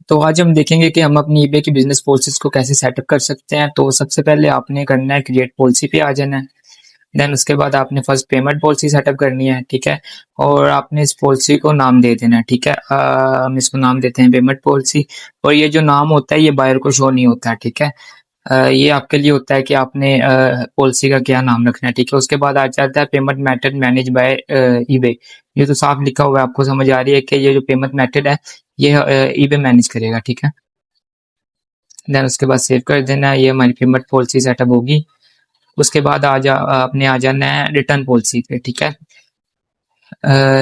तो आज हम देखेंगे कि हम अपनी ईबे की बिजनेस पॉलिसीज को कैसे सेटअप कर सकते हैं। तो सबसे पहले आपने करना है क्रिएट पॉलिसी पे आ जाना है। देन उसके बाद आपने फर्स्ट पेमेंट पॉलिसी सेटअप करनी है, ठीक है। और आपने इस पॉलिसी को नाम दे देना है, ठीक है। हम इसको नाम देते हैं पेमेंट पॉलिसी। और ये जो नाम होता है ये बायर को शो नहीं होता है, ठीक है। ये आपके लिए होता है कि आपने पॉलिसी का क्या नाम रखना है, ठीक है। उसके बाद आ जाता है payment method manage by eBay. ये तो साफ लिखा हुआ है, आपको समझ आ रही है कि ये जो पेमेंट मेथड है ये ईबे मैनेज करेगा, ठीक है। देन उसके बाद सेव कर देना है, ये हमारी पेमेंट पॉलिसी सेटअप होगी। उसके बाद आपने आ जाना है रिटर्न पॉलिसी पे, ठीक है।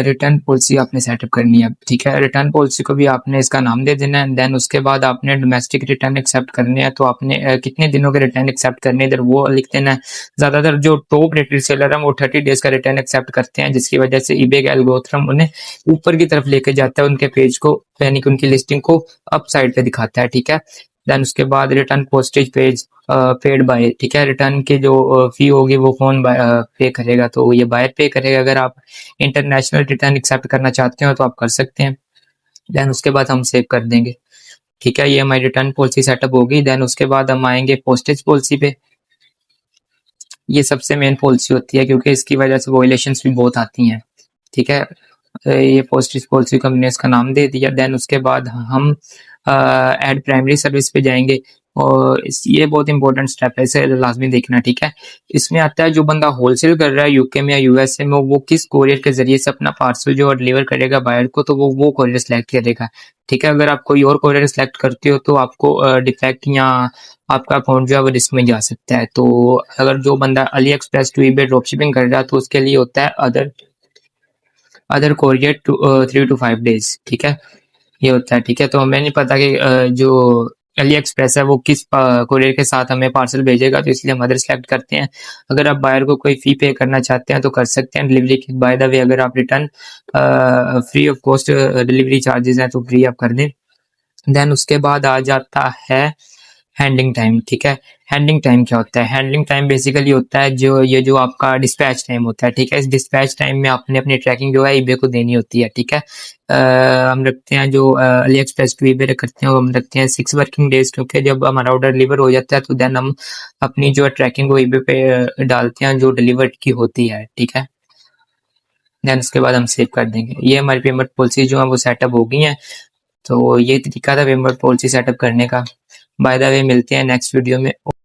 रिटर्न पॉलिसी आपने सेटअप करनी है, ठीक है। रिटर्न पॉलिसी को भी आपने इसका नाम दे देना है। देन उसके बाद आपने डोमेस्टिक रिटर्न एक्सेप्ट करने हैं, तो आपने कितने दिनों के रिटर्न एक्सेप्ट करने इधर वो लिख देना है। ज़्यादातर जो टॉप रेटेड सेलर हैं वो 30 डेज का रिटर्न एक्सेप्ट करते हैं, जिसकी वजह से ईबे का एल्गोरिथम उन्हें ऊपर की तरफ लेके जाता है, उनके पेज को, यानी कि उनकी लिस्टिंग को अप साइड पे दिखाता है, ठीक है। देन उसके बाद return postage page paid by, ठीक है। रिटर्न की जो फी होगी वो कौन पे करेगा, तो ये बायर पे करेगा। अगर आप इंटरनेशनल रिटर्न एक्सेप्ट करना चाहते हो तो आप कर सकते हैं। देन उसके बाद हम सेव कर देंगे, ठीक है। ये हमारी रिटर्न पॉलिसी सेटअप होगी। देन उसके बाद हम आएंगे पोस्टेज पॉलिसी पे। ये सबसे मेन पॉलिसी होती है क्योंकि इसकी वजह से वोलेशंस भी बहुत आती हैं, ठीक है। ये पोस्टेज पॉलिसी को हमने इसका नाम दे दिया। देन उसके बाद हम ऐड प्राइमरी सर्विस पे जाएंगे और ये बहुत इंपॉर्टेंट स्टेप है, इसे लाजमी देखना, ठीक है। इसमें आता है जो बंदा होलसेल कर रहा है यूके में या यूएसए में, वो किस कोरियर के जरिए से अपना पार्सल जो डिलीवर करेगा बायर को, तो वो कोरियर सेलेक्ट करेगा, ठीक है। अगर आप कोई और कोरियर सेलेक्ट करते हो तो आपको डिफेक्ट या आपका अकाउंट जो है वो रिस्क में जा सकता है। तो अगर जो बंदा AliExpress to eBay drop shipping कर रहा है तो उसके लिए होता है अदर कोरियर 3 to 5 days, ठीक है। ये होता है, ठीक है। तो हमें नहीं पता कि जो अली एक्सप्रेस है वो किस कोरियर के साथ हमें पार्सल भेजेगा, तो इसलिए हम अदर सेलेक्ट करते हैं। अगर आप बायर को कोई फ़ी पे करना चाहते हैं तो कर सकते हैं डिलीवरी की। बाय द वे अगर आप return free of cost delivery charges हैं तो फ्री आप कर दें। देन उसके बाद आ जाता है हैंडलिंग टाइम, ठीक है। हैंडलिंग टाइम क्या होता है? हैंडलिंग टाइम बेसिकली होता है जो आपका डिस्पैच टाइम होता है, ठीक है। इस डिस्पैच टाइम में आपने अपनी ट्रैकिंग जो है ईबे को देनी होती है, ठीक है। हम रखते हैं जो अली एक्सप्रेस टू ईबे करते हैं वो हम रखते हैं 6 वर्किंग डेज, क्योंकि जब हमारा ऑर्डर डिलीवर हो जाता है तो देन हम अपनी जो है ट्रैकिंग को ईबे पे डालते हैं जो डिलीवर्ड की होती है, ठीक है। देन उसके बाद हम सेव कर देंगे। ये हमारी पेमेंट पॉलिसी जो है वो सेटअप हो गई हैं। तो ये तरीका था पेमेंट पॉलिसी सेटअप करने का। बाय द वे मिलते हैं नेक्स्ट वीडियो में।